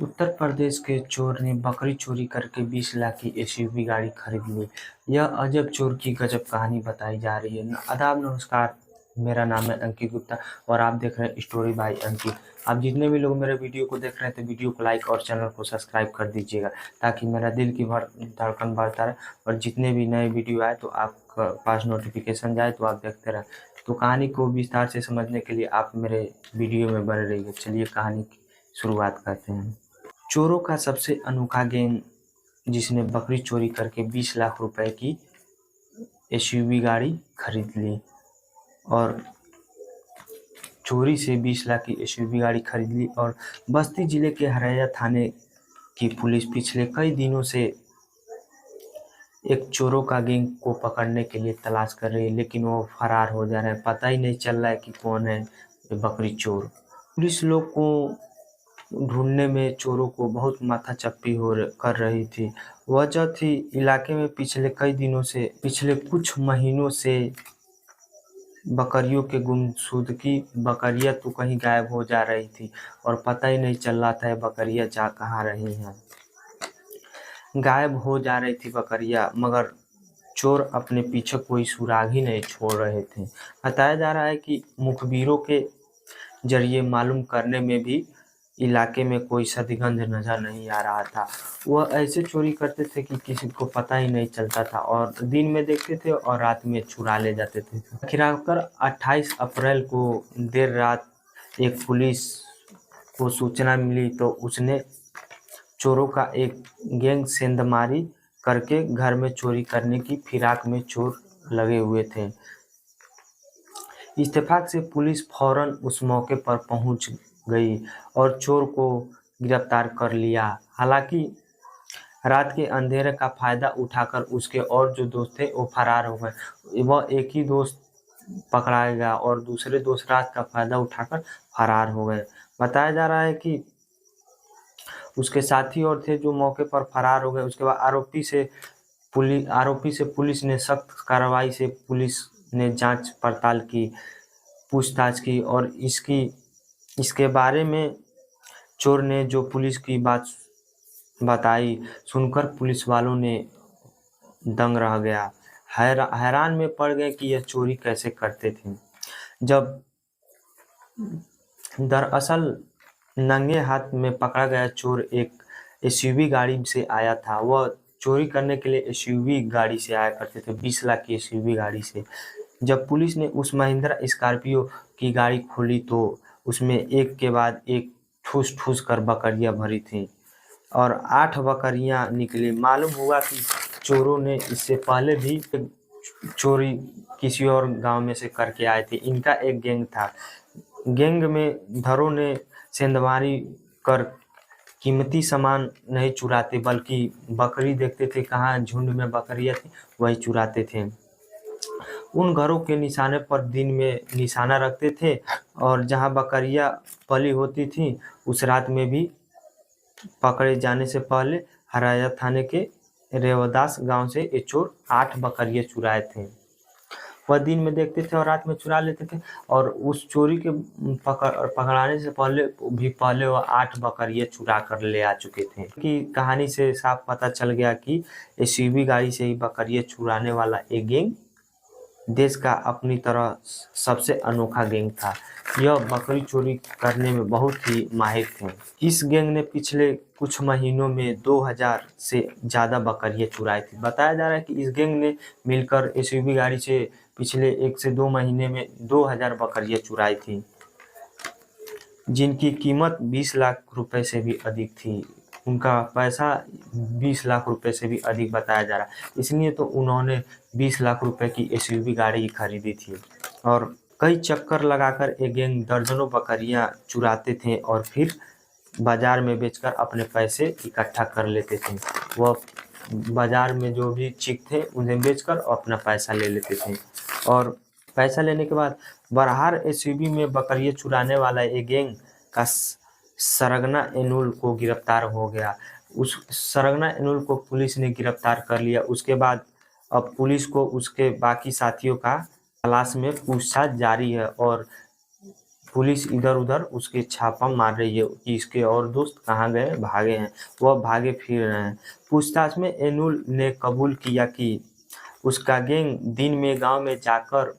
उत्तर प्रदेश के चोर ने बकरी चोरी करके 20 लाख की एसयूवी गाड़ी खरीद ली। यह अजब चोर की गजब कहानी बताई जा रही है। आदाब नमस्कार, मेरा नाम है अंकित गुप्ता और आप देख रहे हैं स्टोरी बाय अंकित। आप जितने भी लोग मेरे वीडियो को देख रहे हैं तो वीडियो को लाइक और चैनल को सब्सक्राइब कर दीजिएगा ताकि मेरा दिल की धड़कन बढ़ता रहे और जितने भी नए वीडियो आए तो आपके पास नोटिफिकेशन जाए तो आप देखते रहें। तो कहानी को विस्तार से समझने के लिए आप मेरे वीडियो में बने रहिए। चलिए कहानी की शुरुआत करते हैं। चोरों का सबसे अनोखा गैंग जिसने बकरी चोरी करके 20 लाख रुपए की एसयूवी गाड़ी खरीद ली और चोरी से 20 लाख की एसयूवी गाड़ी खरीद ली। और बस्ती जिले के हरैया थाने की पुलिस पिछले कई दिनों से एक चोरों का गैंग को पकड़ने के लिए तलाश कर रही है, लेकिन वो फरार हो जा रहे हैं। पता ही नहीं चल रहा है कि कौन है ये बकरी चोर। पुलिस लोग को ढूंढने में चोरों को बहुत माथाचप्पी कर रही थी। वजह थी इलाके में पिछले कुछ महीनों से बकरियों के गुमशुदगी। बकरियां तो कहीं गायब हो जा रही थी और पता ही नहीं चल रहा था बकरियां जा कहाँ रही हैं। गायब हो जा रही थी बकरियां, मगर चोर अपने पीछे कोई सुराग ही नहीं छोड़ रहे थे। बताया जा रहा है कि मुखबिरों के जरिए मालूम करने में भी इलाके में कोई सदिगंध नजर नहीं आ रहा था। वह ऐसे चोरी करते थे कि किसी को पता ही नहीं चलता था और दिन में देखते थे और रात में चुरा ले जाते थे। आखिरकार 28 अप्रैल को देर रात एक पुलिस को सूचना मिली तो उसने चोरों का एक गैंग सेंधमारी करके घर में चोरी करने की फिराक में चोर लगे हुए थे। इत्तेफाक से पुलिस फौरन उस मौके पर पहुंच गई और चोर को गिरफ्तार कर लिया। हालांकि रात के अंधेरे का फायदा उठाकर उसके और जो दोस्त थे वो फरार हो गए। वह एक ही दोस्त पकड़ा गया और दूसरे दोस्त रात का फायदा उठाकर फरार हो गए। बताया जा रहा है कि उसके साथी और थे जो मौके पर फरार हो गए। उसके बाद आरोपी से पुलिस ने सख्त कार्रवाई से पुलिस ने जांच पड़ताल की, पूछताछ की और इसके बारे में चोर ने जो पुलिस की बात बताई सुनकर पुलिस वालों ने दंग रह गया। हैरान में पड़ गए कि यह चोरी कैसे करते थे। जब दरअसल नंगे हाथ में पकड़ा गया चोर एक एसयूवी गाड़ी से आया था। वह चोरी करने के लिए एसयूवी गाड़ी से आया करते थे, 20 लाख की एसयूवी गाड़ी से। जब पुलिस ने उस महिंद्रा स्कॉर्पियो की गाड़ी खोली तो उसमें एक के बाद एक ठूस ठूस कर बकरियां भरी थी और 8 बकरियां निकली। मालूम हुआ कि चोरों ने इससे पहले भी चोरी किसी और गांव में से करके आए थे। इनका एक गैंग था। गैंग में धरों ने सेंधमारी कर कीमती सामान नहीं चुराते बल्कि बकरी देखते थे कहाँ झुंड में बकरियां थी वही चुराते थे। उन घरों के निशाने पर दिन में निशाना रखते थे और जहां बकरियां पली होती थी उस रात में भी पकड़े जाने से पहले हराया थाने के रेवदास गांव से ये चोर 8 बकरियां चुराए थे। वह दिन में देखते थे और रात में चुरा लेते थे और उस चोरी के पकड़ाने से पहले वह 8 बकरियां चुरा कर ले आ चुके थे। कि कहानी से साफ पता चल गया कि एसयूवी गाड़ी से ही बकरियां चुराने वाला एक गैंग देश का अपनी तरह सबसे अनोखा गैंग था। यह बकरी चोरी करने में बहुत ही माहिर थे। इस गैंग ने पिछले कुछ महीनों में 2000 से ज़्यादा बकरियां चुराई थी। बताया जा रहा है कि इस गैंग ने मिलकर एसयूवी गाड़ी से पिछले 1 से 2 महीने में 2000 बकरियां चुराई थी, जिनकी कीमत 20 लाख रुपए से भी अधिक थी। उनका पैसा 20 लाख रुपए से भी अधिक बताया जा रहा है, इसलिए तो उन्होंने 20 लाख रुपए की एसयूवी गाड़ी खरीदी थी। और कई चक्कर लगाकर एक गैंग दर्जनों बकरियां चुराते थे और फिर बाजार में बेचकर अपने पैसे इकट्ठा कर लेते थे। वह बाजार में जो भी चिक थे उन्हें बेचकर अपना पैसा ले लेते थे और पैसा लेने के बाद बरहार एसयूवी में बकरियां चुराने वाला एक गैंग का सरगना एनुल को गिरफ्तार हो गया। उस सरगना एनुल को पुलिस ने गिरफ्तार कर लिया। उसके बाद अब पुलिस को उसके बाकी साथियों का तलाश में पूछताछ जारी है और पुलिस इधर उधर उसके छापा मार रही है कि इसके और दोस्त कहाँ गए, भागे हैं। वह भागे फिर रहे हैं। पूछताछ में एनुल ने कबूल किया कि उसका गैंग दिन में गांव में जाकर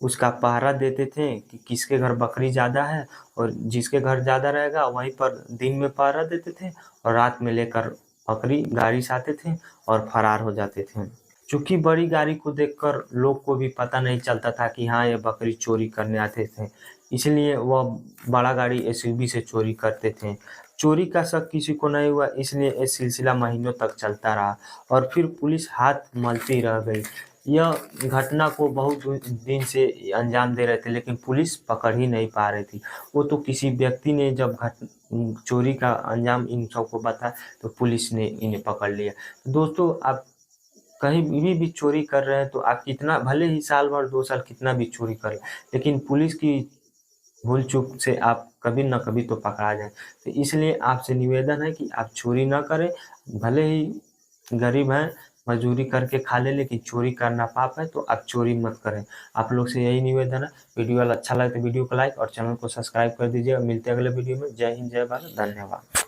उसका पहरा देते थे कि किसके घर बकरी ज़्यादा है, और जिसके घर ज़्यादा रहेगा वहीं पर दिन में पहरा देते थे और रात में लेकर बकरी गाड़ी से आते थे और फरार हो जाते थे। चूंकि बड़ी गाड़ी को देखकर लोग को भी पता नहीं चलता था कि हाँ ये बकरी चोरी करने आते थे, इसलिए वह बड़ा गाड़ी एसयूवी से चोरी करते थे। चोरी का शक किसी को नहीं हुआ, इसलिए ये सिलसिला महीनों तक चलता रहा और फिर पुलिस हाथ मलती रह गई। यह घटना को बहुत दिन से अंजाम दे रहे थे, लेकिन पुलिस पकड़ ही नहीं पा रही थी। वो तो किसी व्यक्ति ने जब चोरी का अंजाम इन सबको बताया तो पुलिस ने इन्हें पकड़ लिया। दोस्तों, आप कहीं भी चोरी कर रहे हैं तो आप कितना भले ही साल भर 2 साल कितना भी चोरी कर लें, लेकिन पुलिस की भूल चूक से आप कभी न कभी तो पकड़ा जाए। तो इसलिए आपसे निवेदन है कि आप चोरी ना करें। भले ही गरीब हैं, मजदूरी करके खा ले, लेकिन चोरी करना पाप है, तो आप चोरी मत करें। आप लोग से यही निवेदन है। वीडियो अच्छा लगे तो वीडियो को लाइक और चैनल को सब्सक्राइब कर दीजिए। मिलते हैं अगले वीडियो में। जय हिंद, जय भारत, धन्यवाद।